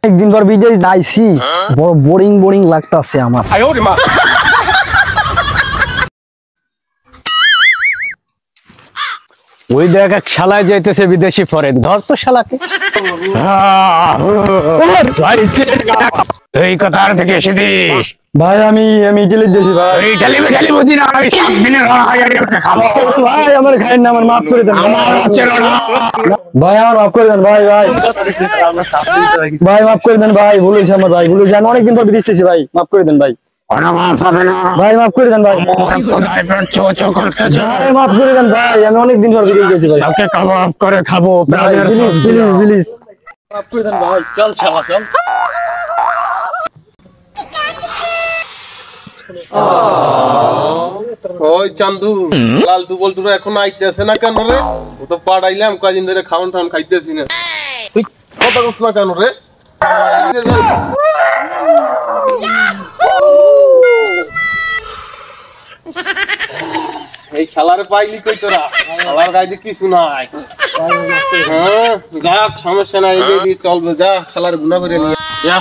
একদিন পর বিদেশ আইছি, বড় বোরিং বোরিং লাগতাছে আমার। ওই দেখ এক শালায় যাইতেছে বিদেশি ফরেন, ধর তো শালাকে। এই কথা আর থেকে এসেছিস ভাই আমি ইটালি দেশি ভাই। ইটালি মিটালি বুঝি না, আমি 7 দিনের খাবো। ভাই আমার খাইন না, আমার মাফ করে দেন। আমার হচ্ছে না। ভাই আমার মাফ করে দেন ভাই। ভাই ভাই মাফ করে দেন ভাই, ভুল হয়েছে আমার ভাই, ভুল হয়েছে। আমি অনেকদিন পর বিদেশ এসেছি ভাই, মাফ করে দেন ভাই। ভাই মাফ করে দেন ভাই। ভাই মাফ করে দেন ভাই, আমি অনেকদিন পর বিদেশ গেছি ভাই। ওকে কাবাব করে খাবো, প্লিজ প্লিজ মাফ করে দেন ভাই। চল শালা চল। ওই চান্দু লাল তু বল তোরা এখন আইতেছে না কেন রে? ও তো পাড়াইলাম কদিন ধরে খাওন টাউন খাইতেছি না, তুই কথা কস না কেন রে? এই শালারে পাইলি কই তোরা? শালার গাইতে কিছু নাই। হ্যাঁ যাক সমস্যা নাই, চলবে, যা শালার গুণা করে নিয়ে যা।